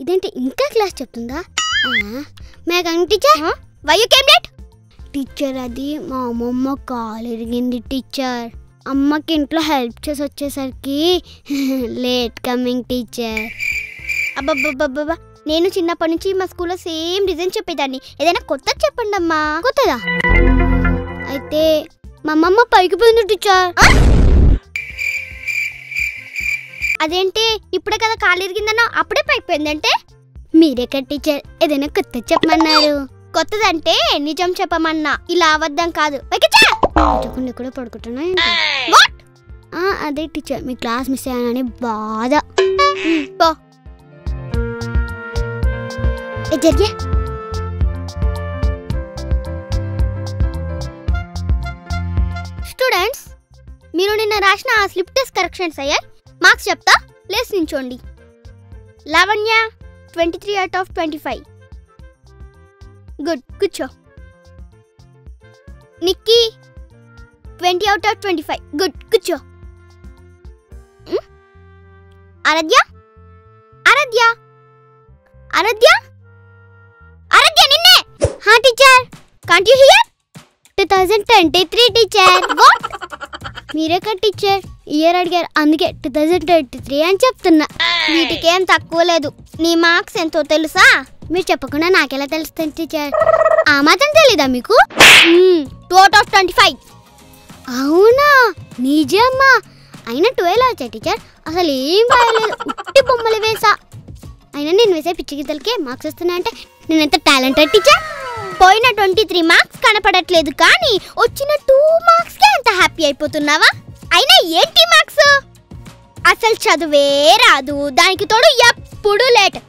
ఇదేంటి ఇంకా క్లాస్ చెప్తుందా? Teacher why you came late? Teacher అది మా అమ్మమ్మ కాలు ఇరిగింది టీచర్. అమ్మకి ఇంట్లో హెల్ప్ చేసి వచ్చేసరికి లేట్ కమింగ్ టీచర్. అబ్బబ్బబ్బబ్బా, నేను చిన్నప్పటి నుంచి మా స్కూల్లో సేమ్ రీజన్ చెప్పేదాన్ని. ఏదైనా కొత్తది చెప్పండి అమ్మా. కొత్తదా? అయితే మా అమ్మమ్మ పైకి పోయింది టీచర్. అదేంటి ఇప్పుడే కదా కాలు ఇరిగిందన్నా అప్పుడే పైకి పోయిందంటే? మీరెక్కడ టీచర్ ఏదైనా కొత్త చెప్పమన్నారు. కొత్తదంటే నిజం చెప్పమన్నా, ఇలా అవద్దం కాదు. కూడా పడుకుంటున్నా. అదే టీచర్ మీ క్లాస్ మిస్ అయ్యానని బాధ. స్టూడెంట్స్, మీరు నిన్న రాసిన స్లిప్ టెస్ట్ కరెక్షన్స్ అయ్యాయి. మార్క్స్ చెప్తా, ప్లేస్ నించోండి. Lavanya 23 out of 25. గుడ్, కూర్చో. Nikki 20 out of 25. గుడ్, కూర్చో. ఆరాధ్య ఆరాధ్య ఆరాధ్య ఆరాధ్య నిన్నే. హా teacher. Can't you hear? 2023 teacher. What? మీరేక టీచర్ ఇయర్ అడిగారు, అందుకే 2023 అని చెప్తున్నా. వీటికేం తక్కువ లేదు. నీ మార్క్స్ ఎంతో తెలుసా? మీరు చెప్పకుండా నాకెలా తెలుస్తుంది టీచర్? ఆ మాత్రం తెలీదా మీకు? 2 out of 25. అవునా? నిజమ్మా? అయినా 12 వచ్చాయి టీచర్. అసలు ఏం రాయలేదు, ఉట్టి బొమ్మలు వేసా. అయినా నేను వేసే పిచ్చి గీతలకే మార్క్స్ వస్తున్నాయంటే నేను ఎంత టాలెంటెడ్ టీచర్. పోయిన 23 మార్క్స్ కనపడట్లేదు, కానీ వచ్చిన 2 మార్క్స్కే ఎంత హ్యాపీ అయిపోతున్నావా? అయినా ఏంటి మార్క్స్? అసలు చదువే రాదు, దానికి తోడు ఎప్పుడు లేట్.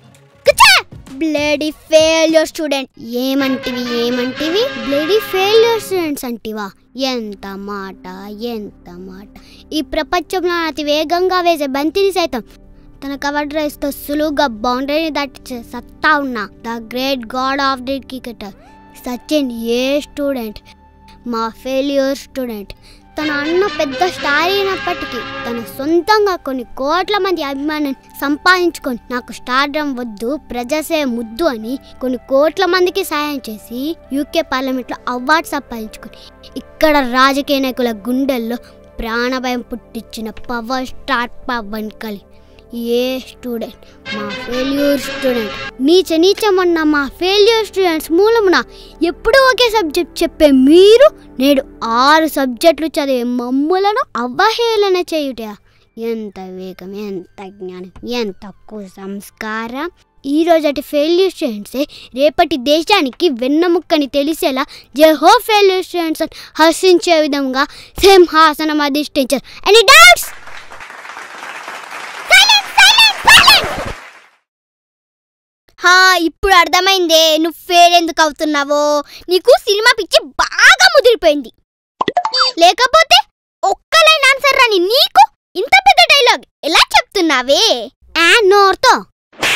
Bloody failure student. ఏమంటివి బ్లడీ ఫెయిల్యూర్ స్టూడెంట్స్ అంటివా? ఎంత మాట, ఎంత మాట. ఈ ప్రపంచంలో అతి వేగంగా వేసే బంతిని సైతం తన కవర్ రైస్తో సులువుగా బౌండరీని దాటించే సత్తా ఉన్న the great God of the cricketer Sachin A student మా ఫెయిల్యూర్ స్టూడెంట్. తన అన్న పెద్ద స్టార్ అయినప్పటికీ తన సొంతంగా కొన్ని కోట్ల మంది అభిమానులను సంపాదించుకొని నాకు స్టార్డమ్ వద్దు, ప్రజాసేవ ముద్దు అని కొన్ని కోట్ల మందికి సాయం చేసి యూకే పార్లమెంట్లో అవార్డు సంపాదించుకొని ఇక్కడ రాజకీయ నాయకుల గుండెల్లో ప్రాణభయం పుట్టించిన పవర్ స్టార్ పవన్ కళ్యాణ్ ఏ స్టూడెంట్ మా ఫెయిల్యూర్ స్టూడెంట్. నీచమన్న మా ఫెయిల్యూర్ స్టూడెంట్స్ మూలమున ఎప్పుడూ ఒకే సబ్జెక్ట్ చెప్పే మీరు నేడు 6 సబ్జెక్టులు చదివే మమ్ములను అవహేళన చేయుట ఎంత వేగం, ఎంత జ్ఞానం, ఎంత కుసంస్కారం. ఈ రోజటి ఫెయిల్యూర్ స్టూడెంట్సే రేపటి దేశానికి వెన్నముక్కని తెలిసేలా జెహో ఫెయిల్యూర్ స్టూడెంట్స్ హర్షించే విధంగా సింహాసనం అధిష్ఠించారు. Any doubts? ఇప్పుడు అర్థమైందే నువ్వు ఫెయిల్ ఎందుకు అవుతున్నావో. నీకు సినిమా పిచ్చి బాగా ముదిరిపోయింది. లేకపోతే ఒక్క లైన్ ఆన్సర్ రాని నీకు ఇంత పెద్ద డైలాగ్ ఎలా చెప్తున్నావే? నోర్తో.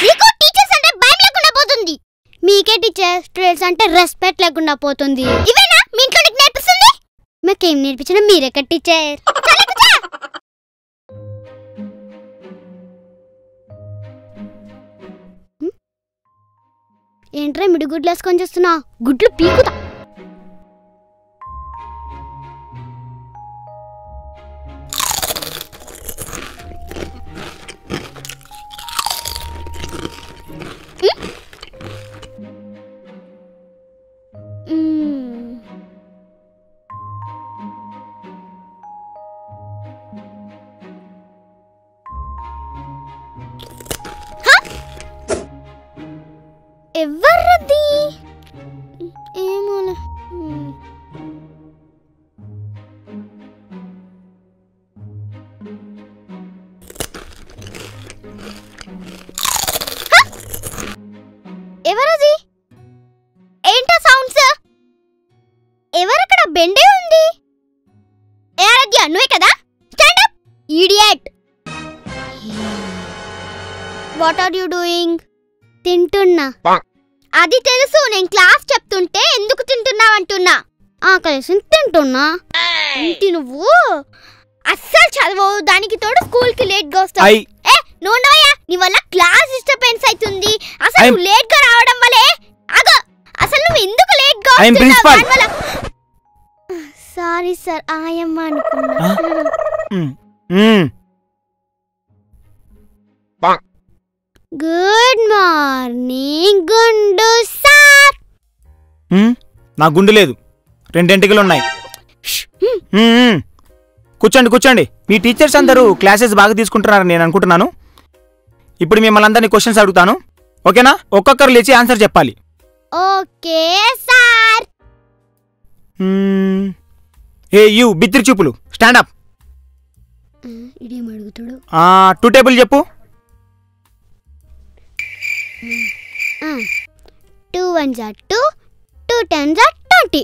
నీకు టీచర్స్ అంటే భయం లేకుండా పోతుంది. మీకే టీచర్ స్టూడెంట్స్ అంటే రెస్పెక్ట్ లేకుండా పోతుంది. ఇవేనా మీ ఇంట్లో నీకు నేర్పిస్తుంది? మాకేం నేర్పించినా మీరెక్కడ టీచర్? ఏంట్రా మిడి గుడ్లు వేసుకొని చేస్తున్నా? గుడ్లు పీకుతా. ఎవర్రది? ఏమోలే. ఎవరది? ఏంటా సౌండ్స్? ఎవరక్కడ? బెండే ఉంది. ఏ ఆరాధ్య నువ్వే కదా? Stand up idiot. What are you doing? తింటున్నా. అది తెలుసు, నేను క్లాస్ చెప్తుంటే ఎందుకు తింటున్నావంటున్నా. ఆకలేసి తింటున్నా. ఏంటి నువ్వు అస్సలు చదవవు, దానికి తోడు స్కూల్ కి లేట్ గా వస్తావు. ఏ నువ్వయ్యా, నీ వల్ల క్లాస్ డిస్టర్బెన్స్ అవుతుంది. అసలు నువ్వు లేట్ గా రావడం వల్లే. ఆగో, అసలు నువ్వు ఎందుకు లేట్ గా వస్తున్నావు? సారీ సార్, ఆయమ్మ అనుకున్నా. గుడ్ మార్నింగ్ గుండు సార్. నా గుండు లేదు, 2 ఎంటికలు ఉన్నాయి. కూర్చోండి కూర్చోండి. మీ టీచర్స్ అందరూ క్లాసెస్ బాగా తీసుకుంటున్నారని నేను అనుకుంటున్నాను. ఇప్పుడు మిమ్మల్ని అందరినీ క్వశ్చన్స్ అడుగుతాను, ఓకేనా? ఒక్కొక్కరు లేచి ఆన్సర్ చెప్పాలి. Okay sir. ఏ యూ బిత్తిరి చూపులు, స్టాండ్ అప్. ఇదేం అడుగుతాడు? 2 టేబుల్ చెప్పు. 2 1s are 2, 2 10s are 20.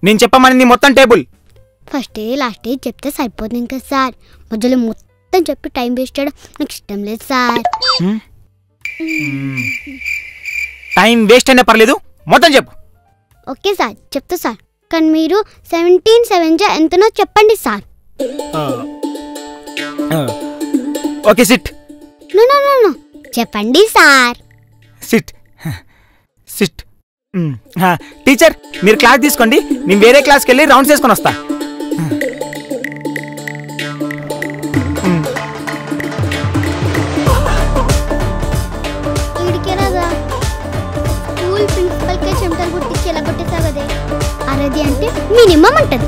నేను చెప్పమని మొత్తం టేబుల్ ఫస్ట్ లాస్ట్ చెప్తే సరిపోతుంది కదా సార్. మధ్యలో మొత్తం చెప్పి టైం వేస్ట్ చేయడం నాకు ఇష్టం లేదు సార్. టైం వేస్ట్ అయినా పర్లేదు, మొత్తం చెప్పు. ఓకే సార్, చెప్తా సార్. కానీ మీరు 17 7 ఎంతనో చెప్పండి sir. Okay sit. No no no no, చెప్పండి సార్. Sit sit. టీచర్, మీరు క్లాస్ తీసుకోండి, నేను వేరే క్లాస్కి వెళ్ళి రౌండ్స్ వేసుకొని వస్తా. స్కూల్ ప్రిన్సిపల్కే చెమటలు గుర్తించి ఎలా కొట్టేసా కదే. అరది అంటే మినిమం అంటది.